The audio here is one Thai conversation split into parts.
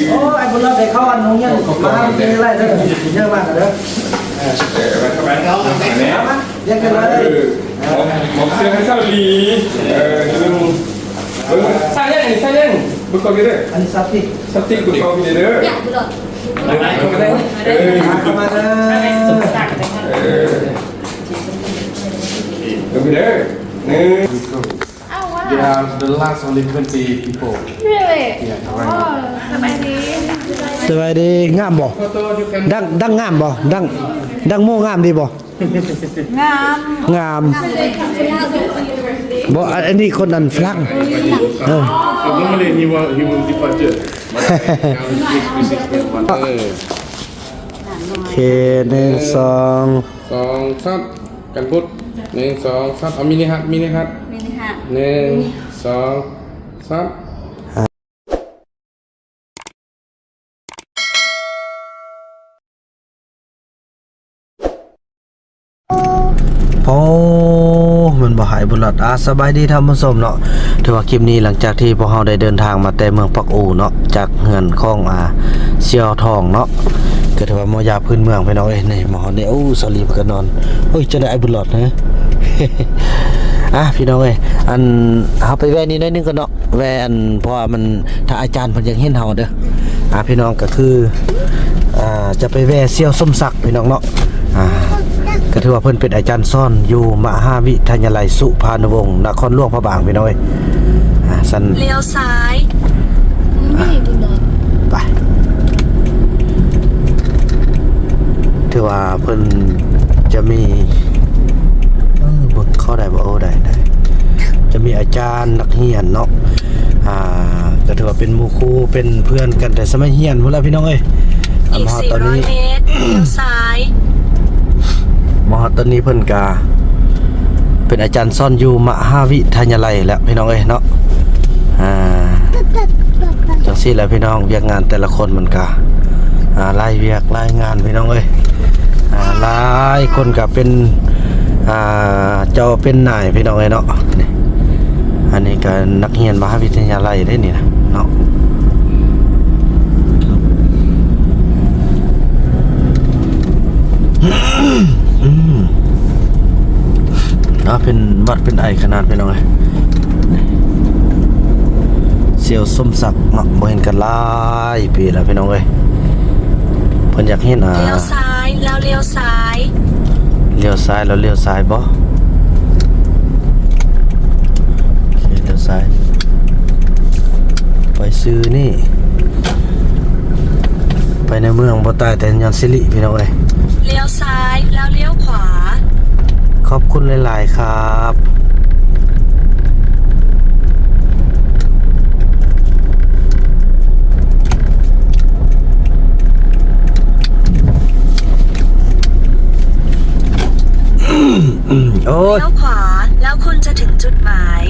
โอ้ไอ้บุญรอดได้เข้าอันน้องยังมาเจออะไรเด้อเยอะมากเด้อยังกันเลยหมอกเสียงให้เศร้าดีลืมใส่ยังบุกเข้าไปเลยอันนี้ซับที่บุกเข้าไปเลยอยากบุหรี่เข้าไปเลยเข้ามาเด้อเข้าไปเลยนี่ Yeah, the last only 20 people. Really? Yeah, Oh, right. สบายดีงามบ่ดังงามบ่ดังโม่งามดีบ่งามบ่อันนี้คนนั้นฝรั่ง So normally he will departure. But now he's visit one. โอเค1 2 2 3กันพุทธ1 2 3เอามินิฮัท1 2 3โอ้มันบ่หายบุญรอดสบายดีท่านผู้ชมเนาะถือว่าคลิปนี้หลังจากที่พวกเราได้เดินทางมาแต่เมืองปักอู่เนาะจากเฮือนของเสี่ยวทองเนาะก็ถือว่าหมอยาพื้นเมืองไปเนาะนี่หมอนี่โอ้สลีมกันนอนเฮ้ยจะได้ไอ้บุญรอดนะ พี่น้องเอ้ยอันเฮาไปแวะนี่หน่อยนึงก่อนเนาะแวะอันเพราะว่ามันถ้าอาจารย์เพิ่นยังเห็นเฮาเด้อพี่น้องก็คือจะไปแวะเสี่ยวสมศักดิ์พี่น้องเนาะก็ถือว่าเพิ่นเป็นอาจารย์สอนอยู่มหาวิทยาลัยสุพรรณวงศ์นครหลวงพระบางพี่น้องเอ้ยสันเลี้ยวซ้ายไปถือว่าเพิ่นจะมีบทเข้าได้บ่ได้จะมีอาจารย์นักเรียนเนาะก็ถือว่าเป็นหมู่ครูเป็นเพื่อนกันแต่สมัยเรียนพุ่นล่ะพี่น้องเอ้ยอีก400 เมตรเลี้ยวซ้ายตอนนี้เพิ่นก็เป็นอาจารย์สอนอยู่มหาวิทยาลัยแล้วพี่น้องเอ้ยเนาะจังซี่แหละพี่น้องเวียกงานแต่ละคนมันก็รายเวียกรายงานพี่น้องเอ้ยหลายคนก็เป็นเจ้าเป็นนายพี่น้องเอ้ยเนาะนี่อันนี้ก็นักเรียนมหาวิทยาลัยได้นี่นะเนาะเป็นวัดเป็นไอขนาดพี่น้องเอ้ยเสี่ยวสมศักดิ์เนาะบ่เห็นกันหลายปีแล้วพี่น้องเอ้ยเพิ่นอยากเห็นเลี้ยวซ้ายแล้วเลี้ยวซ้ายแล้วเลี้ยวซ้ายบ่โอเคเลี้ยวซ้ายไปซื้อนี่ไปในเมืองบ่ใต้แต่ยอนสิริพี่น้องเอ้ยเลี้ยวซ้ายแล้วเลี้ยวขวาขอบคุณหลายๆครับเลี้ยวขวาแล้วคุณจะถึงจุดหมาย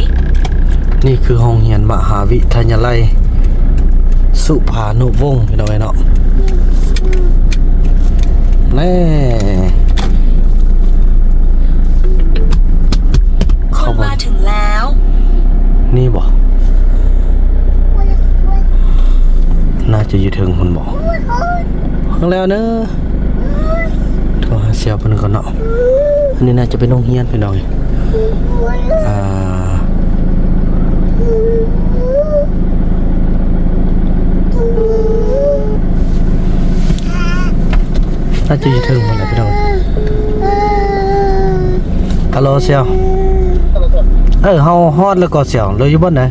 นี่คือห้องเรียนมหาวิทยาลัยสุภานุวงศ์พี่น้องเนาะแน่คุณมาถึงแล้วนี่บ่น่าจะอยู่ถึงคุณบ่ข้างแล้วเนอะโทรหาเสี่ยวเพิ่นก่อนเนาะอันนี้น่าจะเป็นโรงเรียนพี่น้องน่าจะอยู่ถึงหมดแล้วพี่น้องฮัลโหลเสี่ยวเฮาฮอดแล้วก็เสี่ยวเราอยู่บนไหน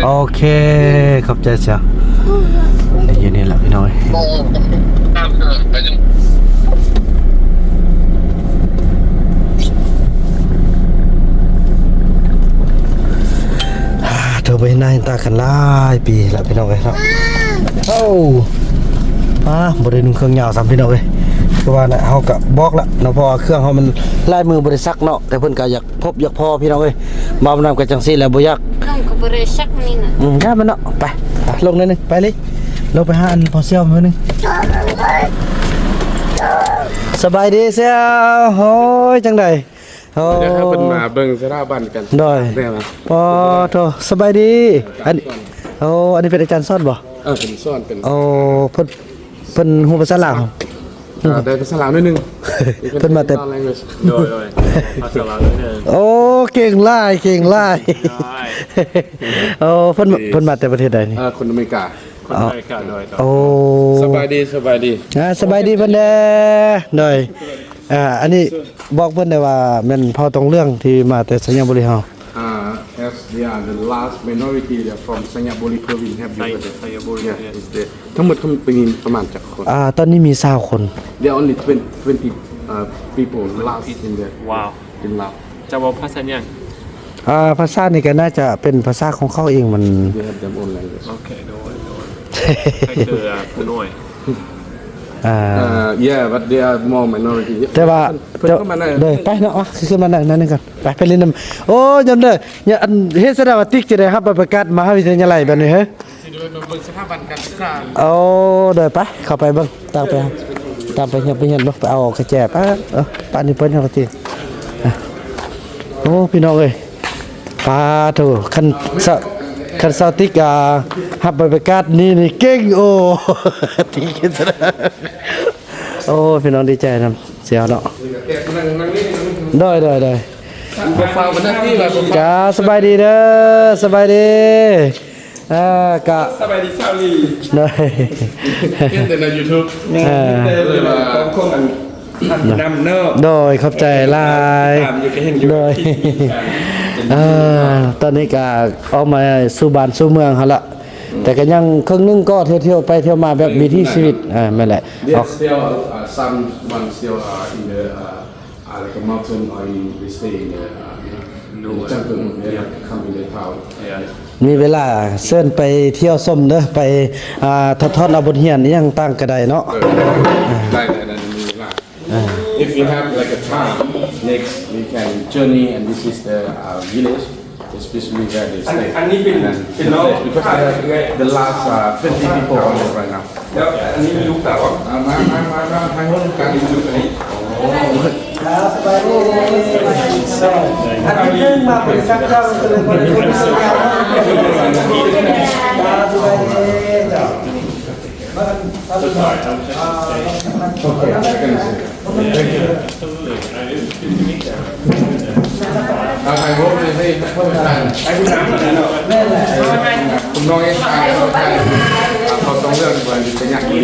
โอเคขอบใจเสี่ยวอยู่นี่แหละพี่น้องเธอไปหน้าตากันหลายปีแล้วพี่น้องครับโอ้บ่ได้นุ่งเครื่องยาวซ้ำพี่น้องเพราะว่าเฮาก็บอกละเนาะเพราะว่าเครื่องเฮามันลายมือบ่ได้ซักเนาะแต่เพิ่นก็อยากพบอยากพอพี่น้องมานำกันจังซี่แล้วบ่อยากก็บ่ได้ซักนี่น่ะได้มันเนาะไปลงเลยนึงไปเลยลงไปหาอันพอเสี่ยวมื้อนึงสบายดีเสี่ยวโอ้ยจังได๋ โอ้ เดี๋ยวให้เพิ่นมาเบิ่งสถาบันกัน โดย ได้มั้ย โอ้โธ่สบายดีอันโอ้อันนี้เป็นอาจารย์สอนบ่ เป็นสอนเป็น โอ้เพิ่นฮู้ภาษาลาว ได้ภาษาลาวนิดนึง เพิ่นมาแต่ โดยภาษาลาวเลย โอ้เก่งหลายเก่งหลายโอ้เพิ่นมาแต่ประเทศใดนี่ คนอเมริกา คนไทยค่ะโดย โอ้ สบายดีสบายดี สบายดีเพิ่นเด้หน่อยอันนี้บอกเพิ่นได้ว่าแม่นเผ่าตรงเรื่องที่มาแต่สัญญาบุรีเฮา as they are the last minority they're from Sanyaboli province have you heard of Sanyaboli, yeah is the ทั้งหมดเขาเป็นประมาณจักคน ตอนนี้มี20คน there are only 20 people last in the ว้าว in Laos จะบอกภาษาเนี่ย ภาษานี่ก็น่าจะเป็นภาษาของเขาเองมัน they have their own language โอเคโดยให้เจอผู้น้อย yeah but they are more minority แต่ว่า เพิ่นก็มาได้ เลยไปเนาะขึ้นมานั่นนึงก่อนไปเล่นน้ำโอ้ยำเด้ออย่าอันเฮ็ดสถาบันติกจะได้ครับใบประกาศมหาวิทยาลัยแบบนี้เฮ้ย สิเดินมาเบิ่งสถาบันการศึกษา เอาเดินไปเข้าไปเบิ่งตามไปเฮียนบ่ไปเอากระแจไปปานนี้เพิ่นเฮาก็ติโอ้พี่น้องเอ้ยปาโถคันเซาติกฮับใบประกาศนี่เก่งโอ้ ติกินซะโอ้พี่น้องดีใจนำเสียวเนาะ แกนั่งนี่ ได้ บ่ฟ้าบ่หน้าที่ว่าบ่ จ้าสบายดีเด้อสบายดีกะ สบายดีชาวลี ได้ เห็นแต่ใน YouTube เลยว่าของคนนั้นท่านนำเนาะ โดยขอบใจหลาย ตามอยู่ก็เห็นอยู่ โดยตอนนี้ก็ออกมาสู่บ้านสู่เมืองหั่นละแต่ก็ยังครึ่งนึงก็เที่ยวไปเที่ยวมาแบบมีที่ชีวิตแม่นแหละ There's still some one still in the like a mountain or they stay in the jungle. They come in the town. มีเวลาเชิญไปเที่ยวส้มเด้อไปทอดเอาบทเรียนอิหยังต่างก็ได้เนาะ Like that and if you have like a time next we can journey and this is the village especially where they stay อันนี้เป็นน้อง because they have the last 20 people on it right now แล้วอันนี้มีลูกสาวอ่ะ มาทางโน้นกัน ลูกอันนี้ ครับสบายดีอันนี้มาเป็นสักครั้งเลยบ่ได้คนสบายดีจ้ะทางโน้นเลยให้เพิ่มกัน ไอ้คุณน้ำนั่นเนาะ คุณน้องเองเขาต้องเรื่องวันเป็นอย่างนี้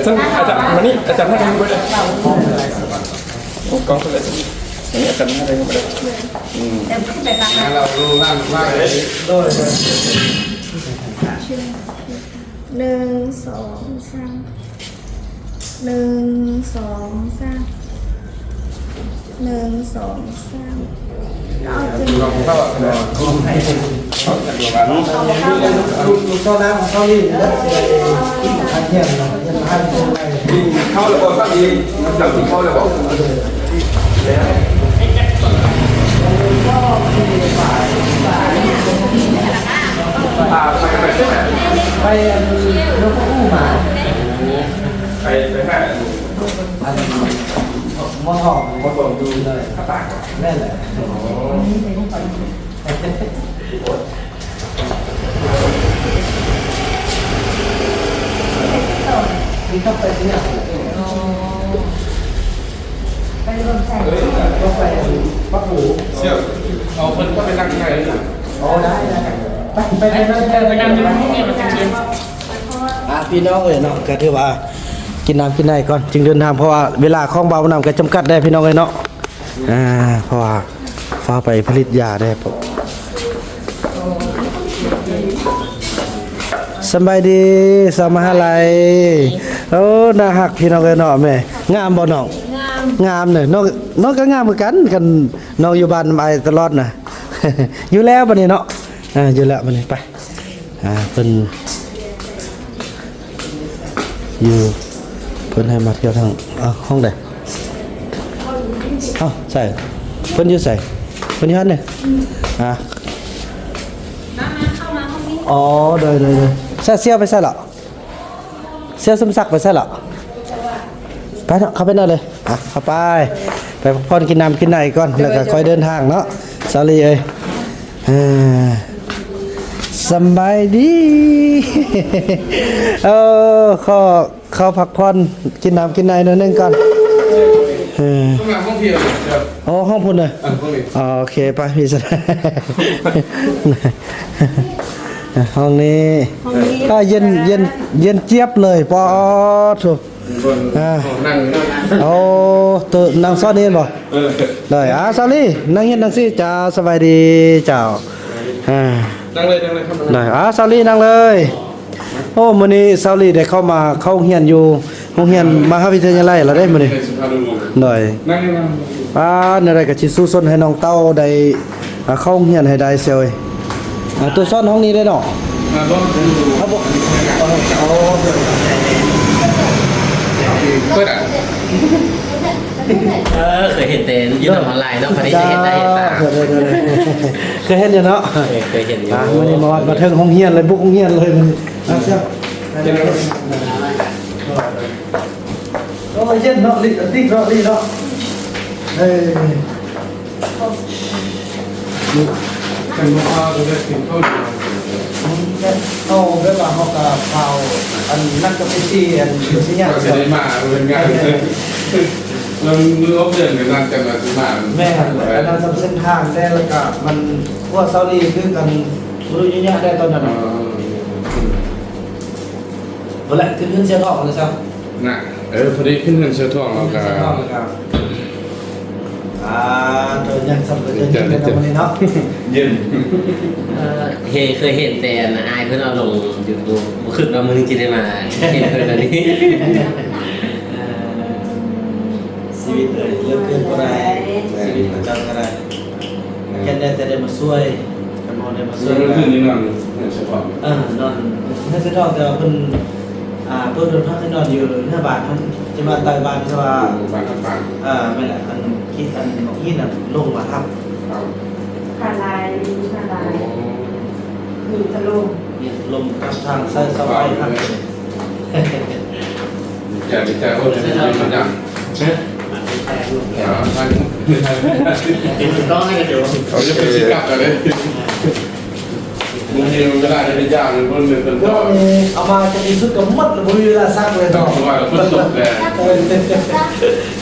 ซึ่งอาจารย์มานี่อาจารย์ให้ไปเลยโอ้กองคนละนี่อาจารย์ให้ไปเลย เราดูล่างเลย หนึ่งสองสามหนึ่งสองสามหนึ่งสองสามเอาจน ลองเข้า ลูกเจ้าน้ำของเขานี่แล้วทานเที่ยงเนาะยังทานยังไง เข้าเลยบอกตั้งอีกจับที่เข้าเลยบอกไปใช่ไหม ไปนกอู้หมา ไปแค่ มอทองมอทองดูเลยนั่นแหละนี่เข้าไปเนี่ยไปรถไฟปักหู เสี่ยวเอาคนเข้าไปนั่งข้างในเลย โอ้ได้ไปนั่งอยู่ที่นี่มันเย็นพี่น้องเอ้ยเนาะก็ถือว่ากินน้ำกินไหนก่อนจึงเดินทางเพราะว่าเวลาของเบาน้ำก็จำกัดได้พี่น้องเอ้ยเนาะเพราะว่าฟ้าไปผลิตยาได้ปุ๊บสบายดีสามหาลัยโอ้น่าฮักพี่น้องเอ้ยเนาะแม่งามบ่น้องงามเด้อน้องก็งามเหมือนกันน้องอยู่บ้านไปตลอดน่ะ อยู่แล้วบัดนี้เนาะอยู่แล้วบัดนี้ไปเพิ่นอยู่เพิ่นให้มาเที่ยวทางห้องใดใส่เพิ่นอยู่ใส่เพิ่นอยู่หั่นนี่อ๋อเด้อไป เสี้ยวไปใส่หรอเสี้ยวสมศักดิ์ไปใส่หรอไปเนาะเข้าไปนอนเลยอ่ะเข้าไปไปพักผ่อนกินน้ำกินไหนก่อนแล้วก็ค่อยเดินทางเนาะสาลีเอ้ยสบายดี เข้าพักผ่อนกินน้ำกินไหนหน่อยนึงก่อนต้องมาห้องเพียรครับ อ๋อห้องพุ่นเลย ห้องนี้ อ๋อโอเคไปพี่ส ห้องนี้ก็เย็นเจี๊ยบเลยปอถูก บนนั่ง โอ้ตัวนางซ้อนนี่บ่ได้ซาลี่นั่งเฮ็ดนั่งสิจ้าสบายดีเจ้านั่งเลยครับ ได้ซาลี่นั่งเลยโอ้มื้อนี้ซาลี่ได้เข้าโรงเรียนอยู่โรงเรียนมหาวิทยาลัยแล้วได้มื้อนี้ สุภาพบุรุษ ได้ นั่ง ในอะไรก็สิสู้ซนให้น้องเต้าได้เข้าโรงเรียนให้ได้เซลยตัวซ่อนห้องนี้ได้เนาะ มาบ้างดู ครับบ่อ๋อ เปิดอ่ะ เคยเห็นแต่ยืนออนไลน์เนาะพอดีจะเห็นได้เห็นตา เคยเห็นอยู่เนาะ เคยเห็นอยู่ มื้อนี้มาถึงห้องเรียนเลยบุกห้องเรียนเลยมื้อนี้เสียโอ้เย็นเนาะลิติ๊กเนาะลิเนาะกันมาพาดูได้ถึงเข้า เอาเวลาเฮาก็เผาอันนั้นก็เป็นที่อันสิญาณ จะได้มาเป็นงานเรามืออบเดินกันนั่งกันมาที่มา แม่อันนั้นเส้นทางได้แล้วก็มันพวกซาอุดีคือกันบ่รู้ยุ่งยากได้ตอนนั้นบ่แหละขึ้นเสียทองเลยครับ น่ะพอดีขึ้นเงินเชื้อทองเราก็ ตัวยังสำเร็จยังเป็นวันนี้เนาะ เย็น เคยเห็นแต่อายเพื่อนเอาลงยูทูบขึ้นมามือกินได้มาเห็นเพื่อนอันนี้ ชีวิตเลยเลิกเกินก็ได้ชีวิตประจำก็ได้แค่ได้แต่ได้มาช่วยกันมองได้มาช่วย มันขึ้นนี่นั่นเงินเชื้อทอง นอนให้เสียทองแต่ว่าเพิ่นเพิ่นโดนพักให้นอนอยู่5 บาทมันจะมาตายบ้านใช่ว่า บางบาง ไม่แหละอันคิดอันที่น่ะลงมาครับ ครับ ขาลายขาลายมีตะลุง ลมกับทางใส่สบายครับ ดีใจโอ้ยดีใจมันยังเป็นต้องให้กันเดี๋ยว เขาจะไปชิกลับกันเลยมึงเห็นเวลาจะไปย่างมันคนหนึ่งคนต่อ เอามาจะมีชุดกับมัดแล้วบ่มีเวลาสร้างเลย ต้ ต่ อ อง ว่าคนตกแรง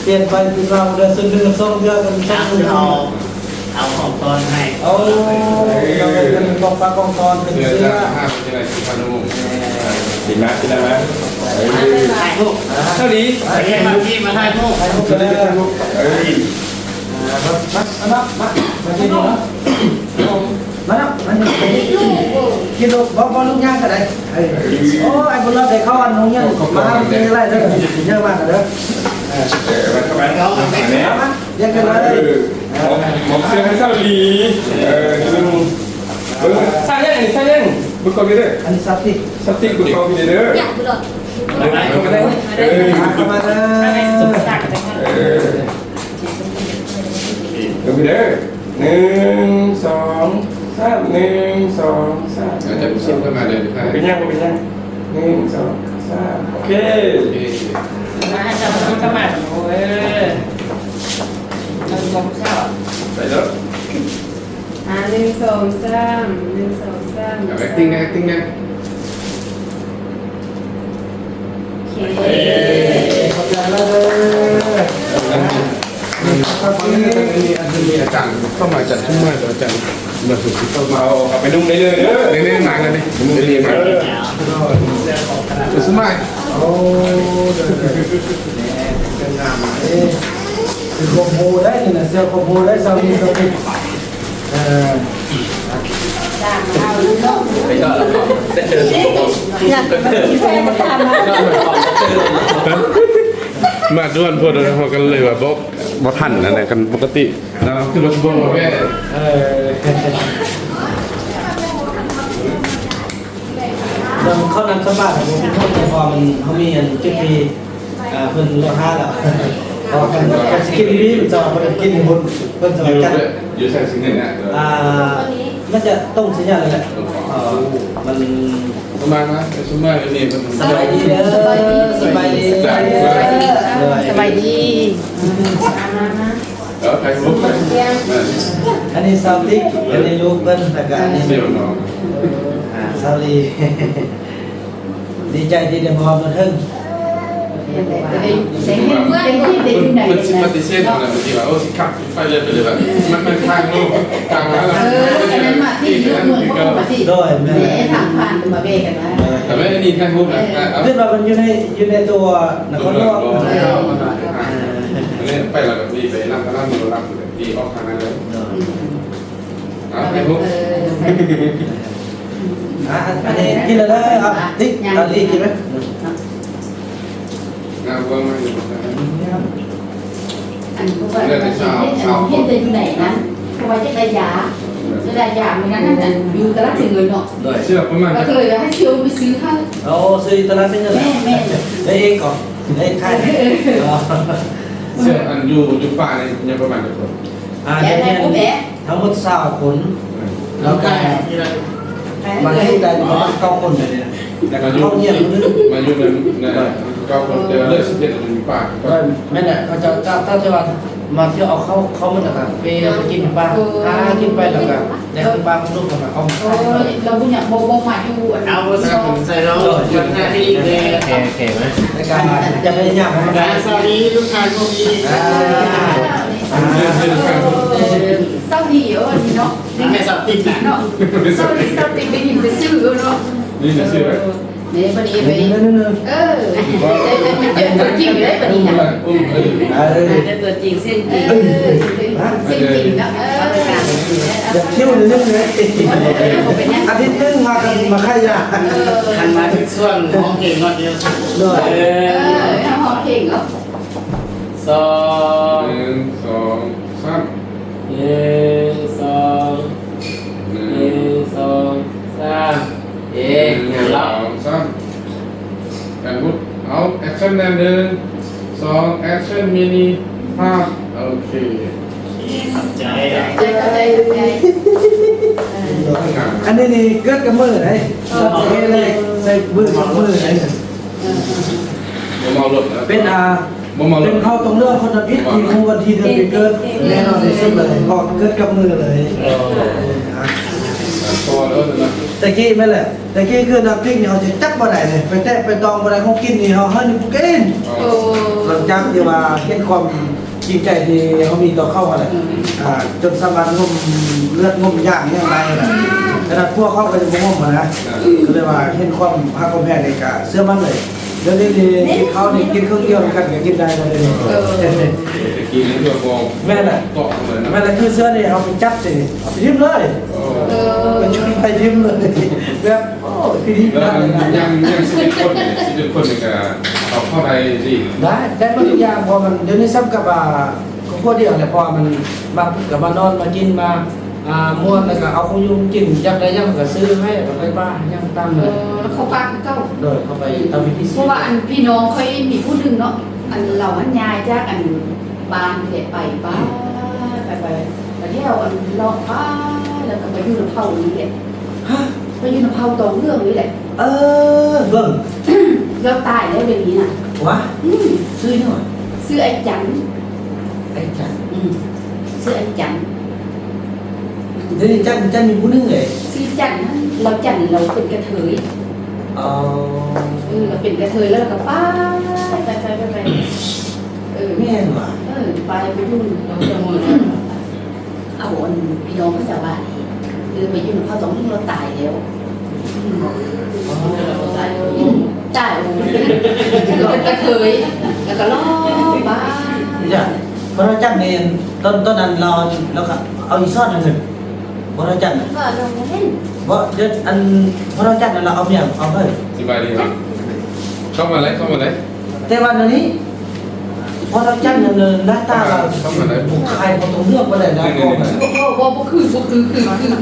เปลี่ยนไปเป็นเราเดือน1 เดือน2 เดือนกัน2 เดือน เอาของตอนให้ เอาเป็นกองฟ้ากองตอนเป็น เดือน เสื้อ ละ5เป็นอะไรที่พันนุ่ม ดีไหมดีไหม ถ่ายรูป เท่านี้ มาพี่มาถ่ายรูป ให้พวกเลยมากินดูนะมาแล้วมันกินดูบ่ลูกย่างกันได้โอ้ไอ้บุญรับได้เข้าอันน้องย่างมากินอะไรเด้อเยอะมากเด้อ ไปเขาอันนี้ มาเรียกกันมาเลย หมอเสื้อให้เศร้าดีลุงสร้างยังสร้างยังบุกเข้าไปเลย อันนี้ซับสิ สติบุกเข้าไปเลย อยากบุหรี่ เข้าไปเลย เข้ามาเลย เข้าไปเลย1 2 3 1 2 3 จะไปซิมเข้ามาเลย เป็นยังเป็นยัง1 2 3โอเค มาจับมันก็มาโอ้ยมันลงข้าว ใส่แล้ว 1 2 3 1 2 3 acting นะ acting นะ โอเค ขอบใจเลย ครับมีอาจารย์เข้ามาจัดทุ่มมาอาจารย์มาถึงที่เข้ามา เอาไปนุ่มได้เลยเด้อ เล่นๆมากันดิเรียนมาจะสมัย โอ้เป็นงามคือคอมโบได้นี่นะเซลคอมโบได้ซาลีสติจ้างเอาลูกน้อง ไปก็แล้วก็ได้เจอ อยากมีแฟนมาทำมา มาด้วนพวกเรากันเลยว่าบ่ทันนั่นแหละกันปกติเราขึ้นรถบ่แม่ เขานำสบายผมเป็นคนพอมันเขามีอันจุดมีเพิ่นโลหะแล้วพอกันสกินนี้มันจะเพิ่นกินบนเพิ่นจะกัน อยู่ใส่สิ่งนี้นะ มันจะต้องสัญญาณเลยแหละมัน ประมาณนะช่วงแรกนี่มัน สบายดีเด้อสบายดี สบายดี แล้วใครรู้ไหม อันนี้ซาวลิกอันนี้ลูกเพิ่นแล้วก็อันนี้ เสี่ยวน้อง ซาวลีดีใจที่ได้มาเพิ่ง เสียงเมื่อยที่เด็กที่ไหน มันปฏิเสธอะไรบางทีว่าโอ้สิขับไฟเลยไปเลยแบบมันทางโลกทางแล้ว อันนั้นมาที่เมืองพ่อมาที่ ด้วยแม่ ทางผ่านมาเบกันมา แต่ไม่ได้นี่แค่พูดนะ ขึ้นมามันอยู่ในตัวนครหลวง ไปแล้วแบบนี้ไปนั่งก็นั่งดูรับดีออกทางนั้นเลยแค่พูด อันนี้กินแล้วครับติ๊กอันนี้กินไหม งานว่าไม่อยู่ อันนี้ก็ว่าเห็นแต่อยู่ไหนนั้นเพราะว่าจะได้ยาเหมือนนั้นนั่นอยู่กระลักถึงเงินเนาะ เชื่อประมาณ ก็เคยให้เชียวไปซื้อข้าว เอาซื้อตลาดเป็นยังไงได้เองก่อนได้ค่าย เชื่ออันอยู่ป่าในยังประมาณกี่คน แย่ไหนกูแย่ ทั้งหมด20 คนแล้วก็มาให้ได้ประมาณ9 คนเลยนะแล้วก็เข้าเยี่ยมนึง มาอยู่ในก็คนเจอเลือดสิบเอ็ดอยู่ป่า ก็แม่น่ะเขาจะถ้าจะมาเที่ยวเอาเขามันจะไปกินปลากินไปแล้วก็ได้กินปลาลูกกันมาเอา เราบุญเนี่ยโบมาอยู่เอา ใส่น้องวันหน้าที่เลยแข็งไหม ในการจะพยายามให้มันได้ สวัสดีลูกค้าก็มี เศร้าดีเออนี่เนาะไม่สอบติดเนาะเศร้าติดไปหินไปซื้อเนาะ นี่จะชื่ออะไร เนี่ยพอดีไป นึง ตัวจริงเลยพอดีนะ ตัวจริงเส้นจริง จริงนะ จะเที่ยวนึงเลยอาทิตย์นึงมากันมาค่ายยา ทันมาถึงช่วงห้องเก่งนอดเดียว ด้วย หอมเก่งเนาะ สอง 1 2 3 สองสองสามเอ๊ะงานเรา 3กันพูดเอาแอคชั่นแนว1 2แอคชั่นมินิภาพโอเค ใจ ใจ อันนี้นี่เกิดกับมือไหนเลยใส่มือไหน บ่เมาหลบนะ เป็นบ่เมาหล เป็น บ เขาตรงเรื่องคนพิษมีคงวันที่เดือนปีเกิดแน่นอนที่สุดเลยเพราะเกิดกับมือเลย พอแล้วนะ แต่กี้ไม่แหละแต่กี้คือน้ำพริกเนี่ยเขาจะจับบ่ได้เลยไปแตะไปตองบ่ได้เขากินนี่เขาเฮ้ยนี่กูกิน โอ้ หลังจากที่ว่าเห็นความจริงใจที่เขามีต่อเข้าอะไรจนสามารถงมเลือดงมย่างอย่างไรนะขนาดพวกเขาก็จะงมนะก็เลยว่าเห็นความภาคความแพ้ในกาเสื้อมันเลยเดี๋ยวนี้กินเขานี่กินเครื่องเกี่ยวกันก็กินได้เลย จะกินเรื่องมอง แม่น่ะ เกาะเลยนะ แม่น่ะคือเสื้อนี่เอาไปจับสิเอาไปยิ้มเลยไปช่วยไปยิ้มเลยแบบโอ้พี่ยิ้ม แล้ว ได้เลย ยัง11 คนเนี่ยเอาเข้าไปสิ ได้หมดทุกอย่างพอมันเดี๋ยวนี้ซ้ำกับของพวกเดียวเนี่ยพอมันมากับมานอนมากินมาม่วนแล้วก็เอาของยุ่งกินยักได้ยังก็ซื้อให้ไปบ้านยังตั้งเลย แล้วเขาปากเจ้า โดยเข้าไปทำพิธี เพราะว่าอันพี่น้องเคยมีผู้หนึ่งเนาะอันเราอันยายจากอันบางเด็ไปป้าไปเที่ยวอันเลาะป้าแล้วก็ไปอยู่ในเผานี่แหละ ฮะ ไปอยู่ในเผาตรงเรื่องนี่แหละ เบิ่ง แล้วตายแล้วเดี๋ยวนี้น่ะ วะซื้อหน่อย ซื้อไอ้จัน ไอ้จัน ซื้อไอ้จัน เดี๋ยวนี้จันมีผู้นึงเลย ซื้อจันเราจันเราเป็นกระเทย เราเป็นกระเทยแล้วก็ป้าไปแม่นว่ะ ไปยุ่งเราจะมองเอาอันพี่น้องเขาจะว่าคือไปยุ่งเขาต้องเราตายแล้วตายเป็นกระเทยแล้วก็ล่อบ้า จ้ะพระจันเนนต้นนั้นเราแล้วก็เอาอีซ่อนหนึ่งพระจัน ก็ลงเล่น ว่าเดี๋ยวอันพระจันเราเอาเนี่ยเอาเลย สบายดีครับเข้ามาเลย แต่วันนี้พระจันเนี่ยหน้าตาเราบุกใครพอตรงเลือกมาเลยนะพ่อ บ่คือ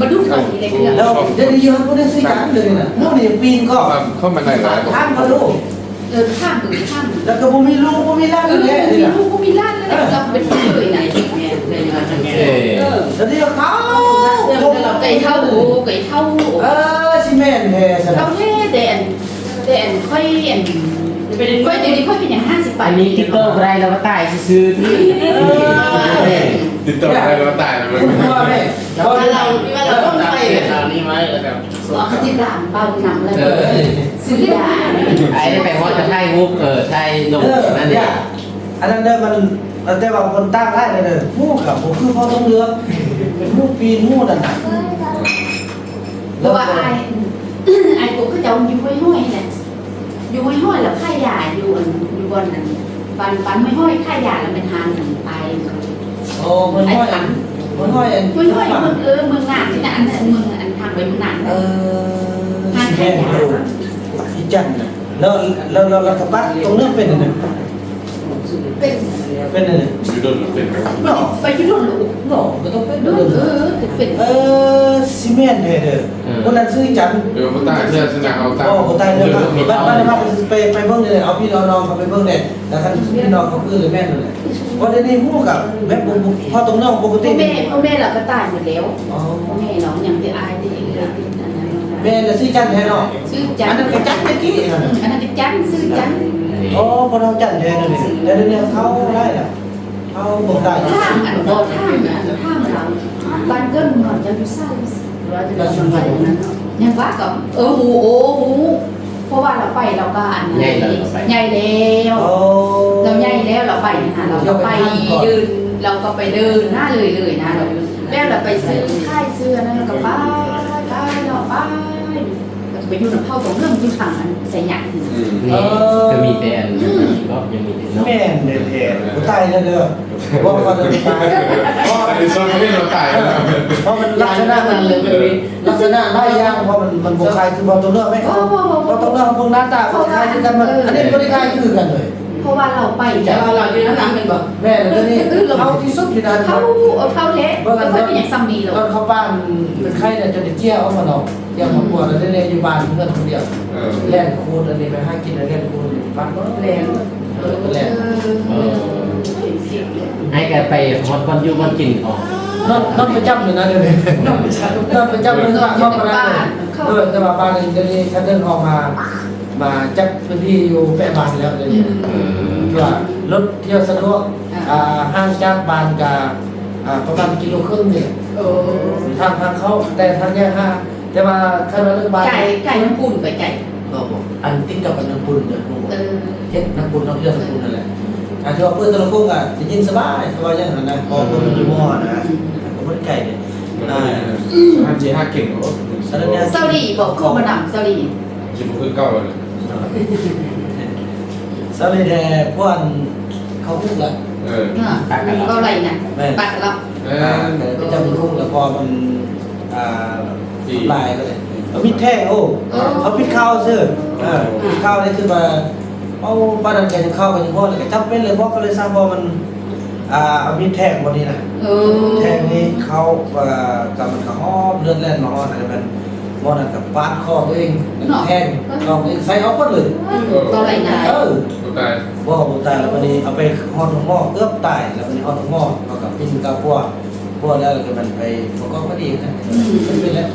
มาดูเขาอีกเลย แล้วเดี๋ยวนี้เขาได้ซื้อจานเลยนะโน่นนี่ปีนก็ เข้ามาได้หลาย ข้ามเขาลูก ข้าม แล้วก็บ่มีลูกบ่มีหลานเลย มี นี่นะ ลูกก็มีล้านแล้วเราเป็นเคยไหนเนี่ยเลยมาทางนี้ แล้วที่เขา เราไก่เท่า ซีเมนต์แท้ส เรา นะ แค่แต่อัน แต่อันค่อยอันค่อยเดี๋ยวนี้ค่อยเป็นอย่าง50 อันนี้ติ๊กเกอร์ไรแล้วก็ตายซื้อที่ ติดต่อได้แล้วตายแล้วมัน ว่าแม่ เราต้องไป ตามนี้ไว้แล้วกัน บอกเขาติดตามเป้าหนังแล้วซื้อยา ไอ้ได้ไปว่าจะไทยวุบไทยลงนั่นเอง อันนั้นเด้อมันแต่ว่าคนตั้งได้เลยเด้อหมู่กับผมคือพ่อต้องเลือกเป็นหมู่ปีนหมู่นั่นน่ะ เพราะว่าไอ้กูก็จะอยู่ห้อยๆแหละอยู่ห้อยๆแล้วค่ายาอยู่บนนั้นปันไม่ห้อยค่ายาแล้วเป็นทางไป โอ้มันห้อยอันมันห้อยอัน ห้อยมึงมึงหนักที่นั่นมึงอันทางไปมึงหนัก สิแม่นดูอีจันน่ะแล้วกระปัดตรงนั้นเป็นอันนึง เป็น เป็นอันนึง อยู่โดนเป็นไหม เนาะ ไปที่โดนลูก เนาะก็ต้องเป็น เอ เด้อ อเป็น ซีเมนต์เด้อคนนั้นซื้อจัน เดี๋ยวเขาตายเพื่อชนะเอาตาย โอ้คนตายเด้อบ้านไปเบิ่งเลยเอาพี่น้องเขาไปเบิ่งเลยแล้วคันพี่น้องเขาคือเลยแม่นเลยเพราะในหมู่กับแบบพอตรงนั้นปกติ พ่อแม่เราก็ตายหมดแล้ว อ๋อ พ่อแม่น้องยังที่อายที่อันนั้น แม่ละซื้อจันแท้เนาะ ซื้อจั อั น นนั้นก็จันตะกี้นั่นน่ะ อันนั้นจะจันซื้อจัน อ๋อพอเราจันแท้นั่นนี่แล้วเดี๋ยวนี้เขาได้ล่ะเขาบ่ได้ ข้างอันบ่ข้างเราบ้านเกินก่อนจะอยู่ซ่าเราจะอยู่ซ่านั้นยังว่ากับหูเพราะว่าเราไปเราก็อันใหญ่แล้ว โอ้ เราใหญ่แล้วเราไปนะเราก็ไปยืนเราก็ไปเดินหน้าเลยนะเราแล้วเราไปซื้อค่ายเสื้อนั่นเราก็ไปเราไปอยู่น้ำเผาตรงเรื่องที่ฝั่งอันใส่หยัก นี่ก็มีแต่ก็ยังมีแต่เนาะ แม่นเด้อแท้บ่ตายแล้วเด้อบ่ว่าจะตายเพราะ ไอ้โซนเขาไม่เราตายแล้ว เพราะมันลักษณะมันลักษณะหลายอย่างเพราะมันบ่คล้ายคือบ่ตรงเนื้อไหมบ่ตรงเนื้อพวกหน้าตาบ่คล้ายคือกันมันอันนี้บ่ได้คล้ายคือกันเลย เพราะว่าเราไปแต่ว่าเราอยู่น้ำเป็นแบบ แม่แล้วนี่เอาที่สุดที่นั่น เขาเทะก็เป็นอย่างซัมมีเลย ตอนเข้าบ้านเป็นไข้เนี่ยจะได้เที่ยวเอามาเนาะเที่ยวมาปวดแล้วได้อยู่บ้านเพื่อนคนเดียวแล่นคูนอันนี้ไปหากินแล้วแล่นคูนบ้านก็แล่นแล่น ให้แกไปฮอตบอลยูบอลกินออก นอนประจำอยู่นะเดี๋ยวนี้นอนประจำเลยว่าเข้ามาได้เลยแต่ว่าบ้านเดี๋ยวนี้ถ้าเดินออกมาจับพื้นที่อยู่แปะบ้านแล้วเดี๋ยวนี้ว่ารถเที่ยวสะดวกห้างจากบ้านกับประมาณ1.5 กิโลเนี่ยทางเขาแต่ทางแยกห้างแต่ว่าถ้าเราเลือกบ้าน ไก่น้ำปุ่นไปไก่ อันติ้งกับน้ำปุ่นเนี่ยเฮ็ดน้ำปุ่นน้ำเชื่อน้ำปุ่นนั่นแหละที่ว่าเพื่อนตะลุกุ้งอ่ะจะยินสบายอย่างนั้นนะพอคนอยู่หม้อนะผมไม่ไก่เนี่ย 5G5 เก่งเหรอ เซาลีบอกเขามาดำเซาลี จิมคือเก่าเลย สวัสดีแท้พวกเขาพูดแล้ว ก็อะไรนะปากเรา ก็จะมีคุ้งแล้วพอมันลายก็เลยเอาพิษแท่งโอ้เอาพิษข้าวซื้อพิษข้าวนี่คือมาเอาบ้านนั้นแกจะเข้ากันยังพ่อเลยจับเป็นเลยพ่อก็เลยทราบว่ามันเอาพิษแท่งวันนี้นะแท่งนี้เขากับมันกระหอบเลือดแล่นมาอ่อนอะไรมันมอนั่นกับปาดคอตัวเองแท่งเราใส่เอาก็เลย ก็อะไรนะ ตาย บ่ตายแล้ววันนี้เอาไปห่อถุงหม้อเกือบตายแล้ววันนี้ห่อถุงหม้อเอากับพินกับพวกแล้วก็มันไปพวกก็ดีนะมันเป็นแล้ว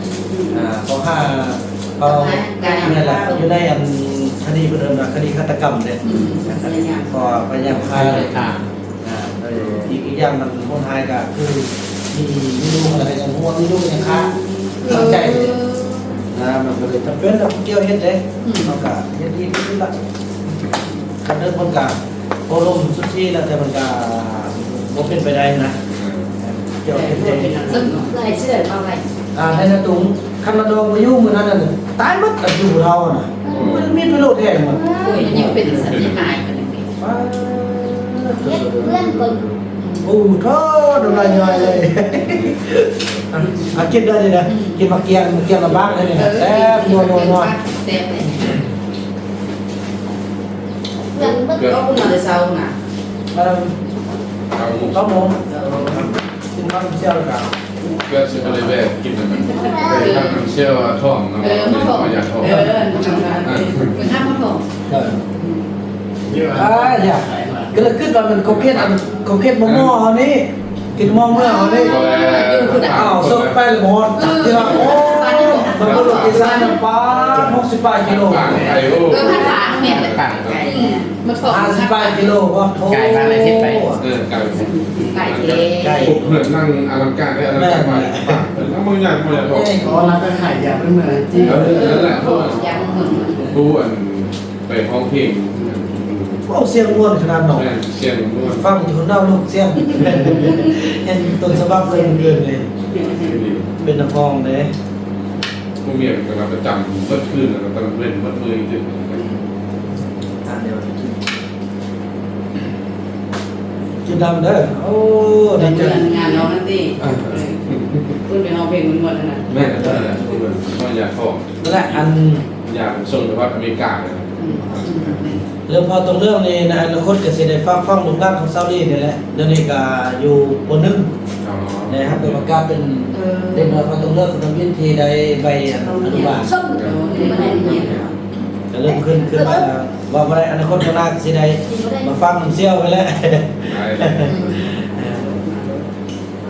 พอ5เขาเนี่ยแหละอยู่ในอันคดีประเดิมคดีฆาตกรรมเนี่ยพอพยายามฆ่าเลยอีกอย่างมันคนไทยก็คือมีลูกอะไรอย่างหัวมีลูกอย่างฆ่าตั้งใจมันก็เลยจำเป็นต้องเกี่ยวเฮ็ดเลยเขาก็เฮ็ดดีที่ละการเดินคนกลางโอารมณ์สุดที่แล้วแต่มันก็บ่เป็นไปได้นะเกี่ยวเฮ็ดเอง ซึ่งอะไรเสื้อเอาอะไร ให้นาตุงคันมาดองมายุ่งมือนั้นน่ะตายหมดกับอยู่เราน่ะมันมีไปโลดแทงมัน โอ้ยยังเป็นสัญญาณกันเลย เพื่อนคน โอ้โธ่น้ำลายย่อยเลยกินได้เลยนะกินมาเกียงมาบ้างเลยแซ่บนัว แซ่บเลย เพื่อนเมื่อ ก็คุณมาจะเศร้าน่ะ ข้าวหมูกินข้าวเชี่ยวกัน ก็จะอะไรแบบกินมันไปทำน้ำเชี่ยวท้องนะอยากท้อง เป็นห้ามมาถง อย่าก็เลยขึ้นมามันโคเก็ตมอนี่กินมอเมื่อนี่อ้าวซุปแป้งหมดที่ว่าโอ้ มันก็ลูกอีสานปลา60กิโล ปากไก่โอ้ พันหลางแม่เลยปังไก่มาถอด 50กิโลว่าโท ไก่บ้านอะไรที่ไป ไก่ ไก่เอง ไก่ ปุ๊บเหมือนนั่งอลังการได้อลังการมากแล้วมึงอยากมึงอยากบอก อ๋อร้านขายยาเป็นเหมือนจริง นั่นแหละเพราะว่า ยังเหมือน ผู้อันไปห้องเพลง โอ้เสียงม่วนขนาดหนอ เสียงนวด ฟังอยู่คนเล่าลูกเสียงเห็นต้นฉบับเลยเกินเลยเป็นนักร้องเลย ผู้เมียกำลังประจำเมื่อคืนแล้วกำลังเล่นเมื่อมือถึง เดี๋ยวกินดำเด้อโอ้ดี เดื จั อง นงานน้องนั่นสิคุณไปเอาเพลงมันหมดแล้วนะ แม่ก็ได้ก็อยากขอ นั่นแหละอัน อยากส่งไปว่าอเมริกาเลย เรื่องพอตรงเรื่องนี้ในอนาคตก็สิได้ฟังลูกหลานของซาอุดีนี่แหละเดี๋ยวนี้ก็อยู่ป .1 นะครับเป็นประกาศเป็นเด็กน้อยพอตรงเรื่องของวินทีได้ใบอนุบาล ส้ม ไม่ได้เนี่ย จะเริ่มขึ้นมาแล้วว่าบ่ได้อนาคตข้างหน้าสิได้มาฟังน้ำเสี้ยวไปแล้ว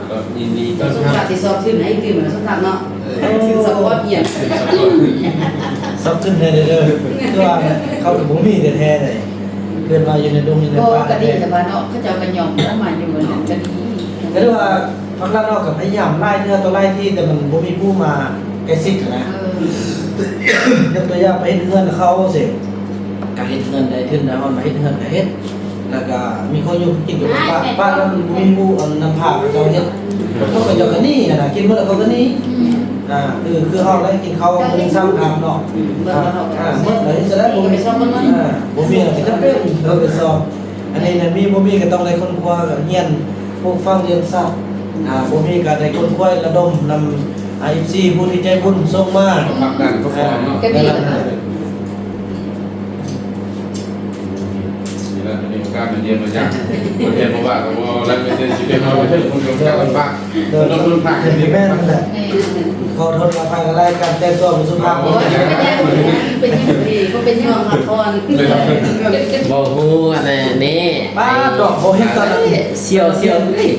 ก็ยินดี ก็สมศักดิ์ที่สอบที่ไหนที่เหมือนสมศักดิ์เนาะถึงสอบว่าเปลี่ยน ซับขึ้นได้เด้อคือว่าเขาถึงบ่มีแท้ๆเลยเกินมาอยู่ในดงอยู่ใน ก็ ป่าก ระดิ่งแต่บ้านเนาะเขาจะเอากันยอมเข้ามาอยู่เหมือนกันกระดิ่ง ก็เรียกว่าทางด้านนอกกับพยายามไล่เนื้อตัวไล่ที่แต่มันบ่มีผู้มาแกซิกนะยกตัวอย่างไปเฮ็ดเงินเขาสิก็เฮ็ดเงินได้ขึ้นได้ฮอดมาเฮ็ดเงินก็เฮ็ดแล้วก็มีคนอยู่กินอยู่บ้านแล้วมันมีผู้เอานำผ้าเขาเฮ็ดเขาก็จะกันนี่นะกินมื้อแล้วเขาก็นี่คือเฮาได้กินข้าวมื้อซ้ำคำเนาะมื้อไหนจะได้บ่มีบ่มีก็จำเป็นเราไปสอบอันนี้น่ะมีบ่มีก็ต้องได้คนครัวก็เฮียนพวกฟังเรียนทราบบ่มีก็ได้คนครัวระดมนำ IFC ผู้ที่ใจบุญส่งมา พักดันก็พอเนาะ กระดิ่ง แล้วนี่การเรียนมาจากประเทศเพราะว่าแล้วไม่ได้สิเป็นเราไม่ใช่คนเดียวกันบ้างเราโดนผ่าน เป็น นี่ แม่ แม่ นั่นแหละขอโทษอภัยกันแล้วการแต่งตัวเป็นสุภาพ โอ้ยเป็นยังดีก็เป็นยังละคร บ่ฮู้อันนั้นนี่ ป้าดอกบ่เห็นตอนนั้น เสี่ยว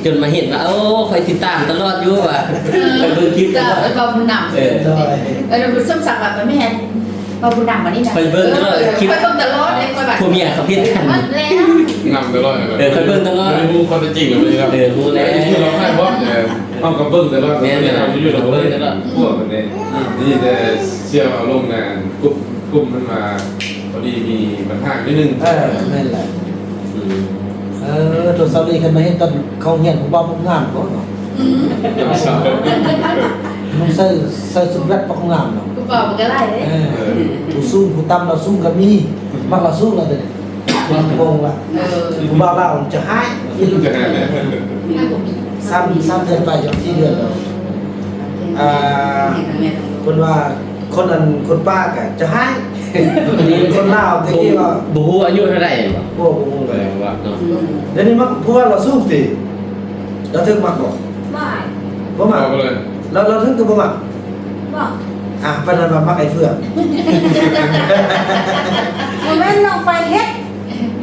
จนมาเห็นว่าโอ้คอยติดตามตลอดอยู่ว่ะไปเบิ่งคลิปต ก็ ลอด เป็นความบุญนำ เออ เป็นสมศักดิ์แบบไม่แห้งความบุญนำมานี่นะไปเบิ่งตลอดเลยคอยแบบ ผู้เมียเขาพิดกัน มันแล้ว นำตลอด ไม่รู้ความจริงหรือไม่ครับรู้แล้ว ที่เราให้ว่าเอากระเบื้องแต่ละเราอยู่เราเบิ้งแต่ละพวกนี้นี่แต่เชี่ยวเอาลงนะกลุ่มมันมาพอดีมีปัญหานิดนึง นั่นแหละตัวซาลีกันมาเห็นตอนเขาเฮียนผมว่าผมงามก็มันใส่สุดแรกปกงามเนาะ กูบอกมันก็ไล่เลย ผู้สู้ผู้ตำเราสู้กันมีมักเราสู้เราเด้มันโกงว่ะผมว่าเราจะหาย จะหาเนี่ย ซ้ำเดือนไปจน4 เดือนแล้วคนว่าคนนั้นคนป้าก็จะหายคนลาวตะกี้ว่า บ่ฮู้อายุเท่าไหร่บ่ พวกงง แป เล ล ย ว่า เนาะ เดี๋ยวนี้มักเพราะว่าเราสู้สิเราถึงมักบ่ บ่าย บ่มัก เอาเลย เราถึงก็บ่มัก บ่ ปานนั้นว่ามักไอ้เฟื่อง มันไม่ลงไปเฮ็ด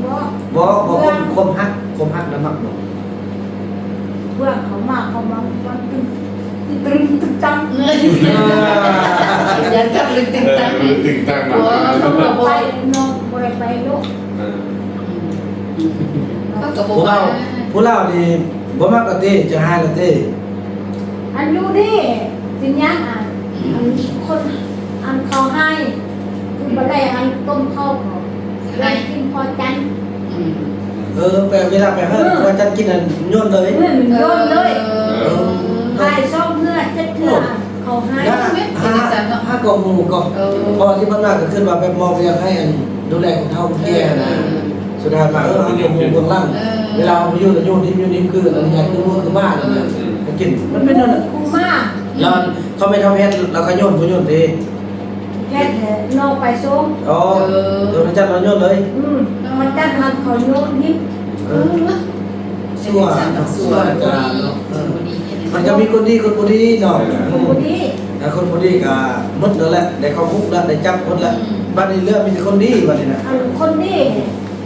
บ่ บ่คมฮักแล้วมักบ่ เพื่อนเขามาวันตึงจัง ยันกับลึกตึงตัง ตึงตั้งมา เขาไปนอนบ่ได้ไปลูก เขากับ ผู้เล่านี่บ่มักก็เต้จะหายละเต้ อันอยู่ดิสิญญาอันคนอันเขาให้คือบ่ได้อันต้มข้าวเขาให้กินพอจัน ไปเวลาไปเฮ็ดว่าจันกินอันโยนเลย เพื่อนโยนเลยให้ซ่อมเพื่อจะเถื่อเขาให้ ห้ากองหมู่ก็พอที่มันมาก็ขึ้นมาไปมองอยากให้อันดูแลของเฒ่าแก่นะสุดท้ายมาห้ากองหมู่เบื้องล่างเวลาเราไปอยู่แล้วโยนนิ่มคืออันนี้คือมือคือบ้านเนี่ยกินมันเป็นนั่นน่ะ กูมา แล้วเขาไม่ทำเฮ็ดเราก็โยนผู้โยนดี แค่นอกไปส่ง อ๋อโดนจัดเราโยนเลย มันจัดมันเขาโยนนิด ชั่วจะมันจะมีคนดีคนบ่ดีเนาะ กูดี แต่คนบ่ดีก็หมดแล้วแหละได้เข้าคุกแล้วได้จับคนแล้วบัดนี้เรื่องมีแต่คนดีบัดนี้นะ อันคนนี้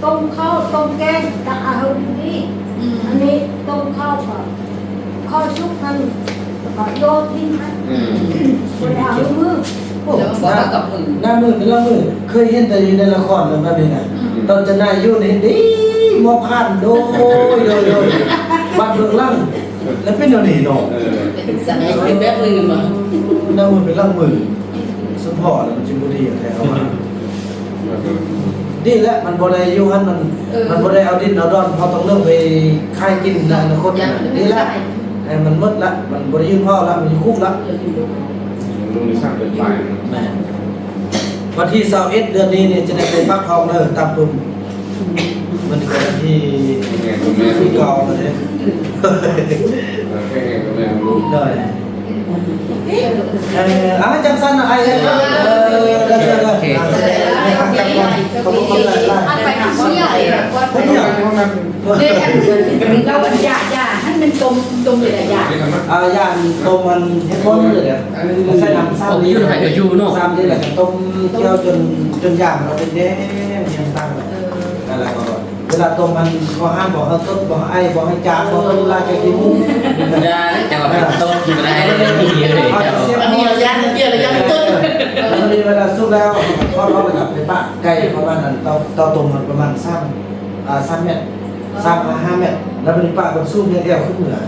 ต้มข้าวต้มแกงตะเอาดีอันนี้ต้มข้าวก่อนข้าวชุบกันก็โยนทิ้งมัน คนเอามือแล้วมันก็กับมือ หน้ามือเป็นละมือเคยเห็นแต่อยู่ในละครแบบนั้นน่ะตอนจะนายอยู่นี่ดีมอพันโดยบัดเบื้องหลังแล้วเป็นเดี๋ยวนี้เนาะ เป็นสัตว์เป็นแบบมือมา หน้ามือเป็นละมือสปอร์ตมันจิบุรีแท้เอามาดีแล้วมันบ่ได้อยู่หั่นมันบ่ได้เอาดินเอาดอนเขาต้องเริ่มไปค่ายกินในอนาคตน่ะดีแล้วให้มันหมดละมันบ่ได้ยืนพ่อละมันอยู่คุกละ ลุงนี่สร้างเป็นไป แม่วันที่21เดือนนี้เนี่ยจะได้ไปพักทองเด้อตามตุ่มมันก็ที่ แง่กับแม่ ที่เก่าเลย แง่กับแม่รู้ ได้จังสั้นไอ้ได้ได้ขอบคุณหลาย อันไปหาเชี่ยว่าไป ๆ เนี่ยเราอันยาให้มันตรงเลยยา ย่านต้มมันเฮ็ดบ่เลยเด้อใส่น้ำซ้ำนี่ซ้ำนี่แหละต้มเคี่ยวจนย่างเราเป็นแดงยังตั้งนั่นแหละก็เวลาต้มมันก็ห้ามบอกให้ต้มบอกไอ้บอกให้จางบอกเวลาจะกินมุ้ง ได้จังหวะต้มกินได้ดีเลย อันนี้เราย่างเตี้ยเราย่างต้น แล้วทีเวลาสุกแล้วทอดไปกับไปปะไก่ประมาณนั้นเตาต้มมันประมาณ3เมตร5เมตรแล้วมันปะมันสู้เดียวขึ้นเหนือ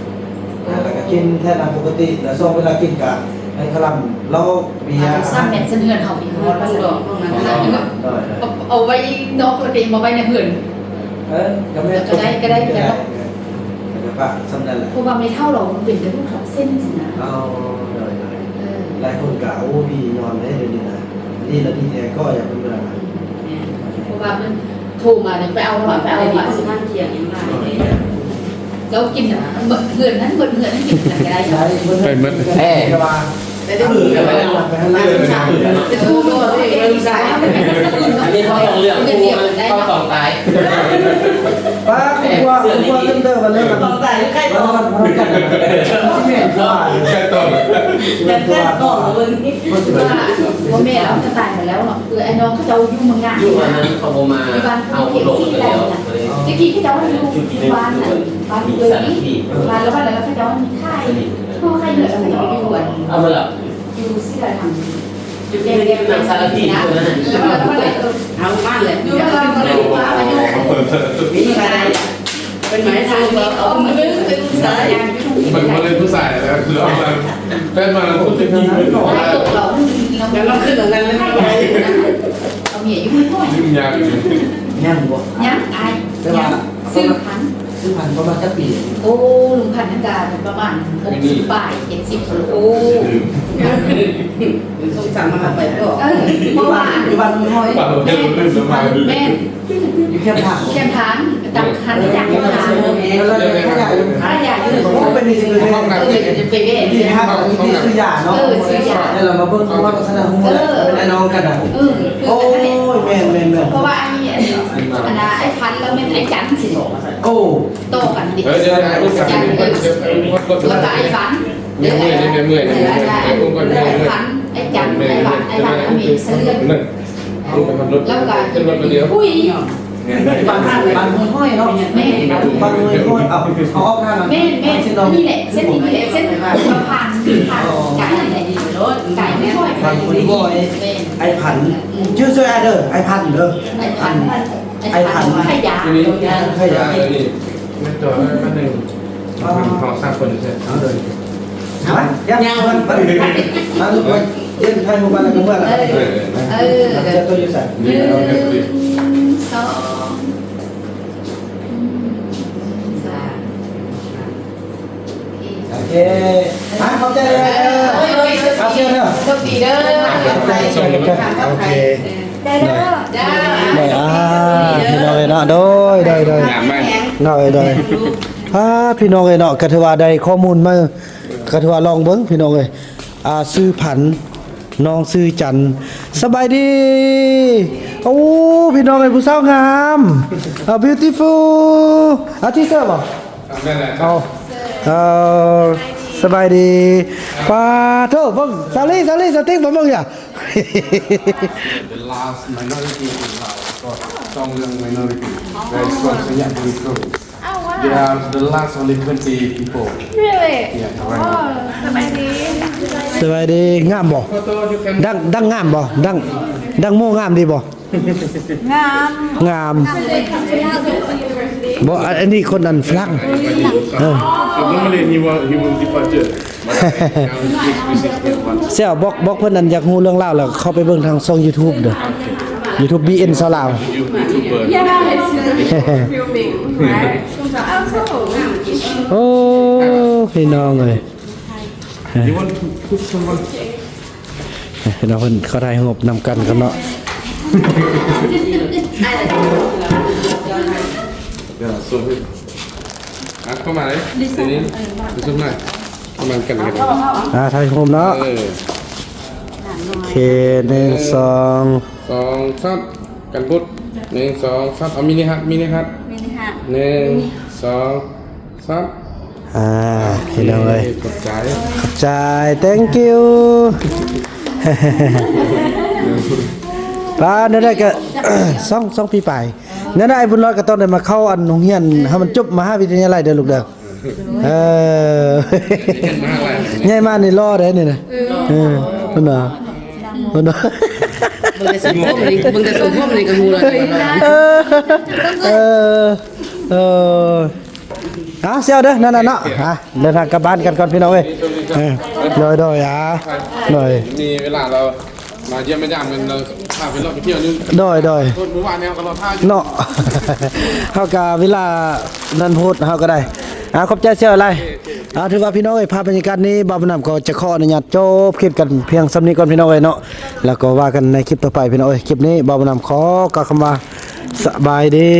แล้วก็กินแค่นั้นปกติแล้วส่งเวลากินกับไอ้คลัมเราเบียร์ ซ้ำแม่เสนเหือนเขาอีกคนว่าสะดวกเอาไว้นอกประเด็นมาไว้ในเหือน ก็ได้ปะสำนักแหละ เพราะว่าไม่เท่าเราเป็นแต่พวกขับเส้นสินะ เอาหลายคนกล่าวว่าพี่นอนได้เลยนะนี่แล้วพี่แกก็อยากเป็นเมือง เพราะว่ามันโทรมาเนี่ยไปเอามาสิท่านเทียงยังไงเรากินอ่ะเหือนนั้นกินอะไรก็ได้ ไปมัด แต่ได้มือไปแล้วไปข้างล่าง จะทูโดนเลยไม่ใช่ อันนี้เขาต้องเลือกคู่เขาต้องตาย ป้าคุณว่าเติมมาเริ่มมันต้องใจใกล้ต่อมันพร้อมกันที่แม่ก็ แค่ต้น ต่อเลยเพราะแม่เราจะตายไปแล้วเนาะคือไอ้น้องเขาจะยุ่งมึงงาน อยู่วันนั้นเขามาเอาลงไปแล้ว ตะกี้ที่เจ้าอยู่บ้านน่ะบ้านเลยนี่บ้านแล้วบ้านแล้วเขาเจ้ามีค่ายพ่อค่ายเหนื่อยอะไรอยู่อ่ะ เอามาละ อยู่เสื้อทำอยู่เรียน หนังสารพีนะ แล้วก็เอาบ้านเลยอยู่เราก็เลยว่าอายุมีอะไรเป็นหมายทางว่าเอามือเป็นสายยาง มันมาเลยผู้ชายแล้วคือเอามาเป็นมาพูดถึงที่ไม่บอก ให้ตกเราเราขึ้นเหมือนกันแล้วไม่ได้เอาเมียอยู่ไม่ค่อย ยุ่งยาก ย่างบ่ ยังอายยังซื้อพัน ซื้อพันประมาณจะปี โอ้ลุงพันธุ์การประมาณ60ป่าย70โอ้สงสารมาไปก็เพราะว่า อยู่บ้านมือห้อย ป่าเราแค่ลืมมาดู แม่ อยู่แค่ผัก แค่ทานตักหันอยากทาน แล้วเราแค่อยากอยู่ ถ้าอยากอยู่ ผมเป็นนี่คือ ห้องน้ำ จะไปเว้ย ที่ห้างที่ซื้อยาเนาะแล้วเรามาเบิ่งว่าลักษณะของมันเป็นน้องกันอ่ะโอ้ยแม่น เพราะว่าไอ้พันแล้วแม่ไอ้จันสิ โอ้ โตกันดิ เดี๋ยวนะรู้จัก จัน ก็จะ แล้วก็ไอ้พัน เมื่อยนี่เมื่อยนี่ไอ้กุ้งก็เมื่อย ไอ้พันไอ้จันไอ้พันมีเสื้อ นั่นกุ้งเป็นรถ แล้วก็ ขึ้นรถมาเดียว อุ้ย บ้านมือห้อยเนาะ แม่ บ้านมือห้อยเอาเขาออกหน้า แม่นี่แหละเส้นนี้แหละเส้นผ่านไก่ไหนดีรถไก่ไม่ค่อย บ้านมือห้อยไอ้พันชื่อไอ้เด้อไอ้พันเด้อ ไอ้พันขยะ ทีนี้ขยะเลยนี่ไม่จอดไม่หนึ่งเขาสร้างคนใช่ เอาเลยยังมันลูกไปเล่นไทยหมู่บ้านแล้วก็เมื่อไหร่จะตัวอยู่ใส่ 2 โอเคเข้าใจเลยเอาเชื่อเนาะ โชคดีเด้อ โอเค ได้เด้อได้ พี่น้องเนาะโดย หยาบไหม โดยพี่น้องเนาะก็ถือว่าได้ข้อมูลมาก็ถือว่าลองเบิ่งพี่น้องเอ้ยซื้อผันน้องซื้อจันสบายดีโอ้พี่น้องเอ้ยผู้สาวงาม beautiful ที่เสื้อบ่ นั่นแหละ สบายดีป้าเถอะเบิ่งซาลี่สติ๊กบ่เบิ่งอย่า The last minority in Laos got strong young minority. Very strong Sayak people. They are the last only 20 people. Really? Yeah, Oh, right. somebody. สบายดีงามบ่ดังงามบ่ดังโมงามดีบ่ งามบ่อันนี้คนอันฝรั่งNormally he will departure. เสี่ยวบอกเพิ่นนั่นอยากฮู้เรื่องราวแล้วเข้าไปเบิ่งทางช่อง YouTube เด้อ YouTube BN ซาวลาว โอ้พี่น้องเอ้ย You want to put someone? พี่น้องเพิ่นเขาได้งบนำกันครับเนาะ Yeah, soเข้ามาเลยทีนี้ดูซุ่มหน่อยประมาณกันกัน ไทยโฮมเนาะโอเค1 2 2 3กันพุทธ1 2 3เอามินิฮัท1 2 3 พี่น้องเอ้ย ขอบใจ ขอบใจ thank you ป้าเนี่ยได้ก็ สองปีไปเนี่ยได้บุญรอดก็ต้องได้มาเข้าอันโรงเรียนให้มันจบมหาวิทยาลัยเด้อลูกเด้อใหญ่มากนี่รอได้นี่นะพุ่นน่ะมึงจะส่งพ่อมันนี่กับงูเลย เสียวเด้อนั่นน่ะเนาะเดินทางกลับบ้านกันก่อนพี่น้องเอ้ยโดยโดย มีเวลาเรามาเยี่ยมไม่ยามกันเราพาไปรอบไปเที่ยวนึง โดย คนเมื่อวานเนี่ยก็เราท่า เนาะ เฮาก็เวลานั้นพูดเฮาก็ได้ขอบใจเสียอะไรถือว่าพี่น้องเอ้ยภาพบรรยากาศนี้บ่าวบุญนำก็จะขออนุญาตจบคลิปกันเพียงส่ำนี้ก่อนพี่น้องเอ้ยเนาะแล้วก็ว่ากันในคลิปต่อไปพี่น้องเอ้ยคลิปนี้บ่าวบุญนำขอกล่าวคำว่าสบายดี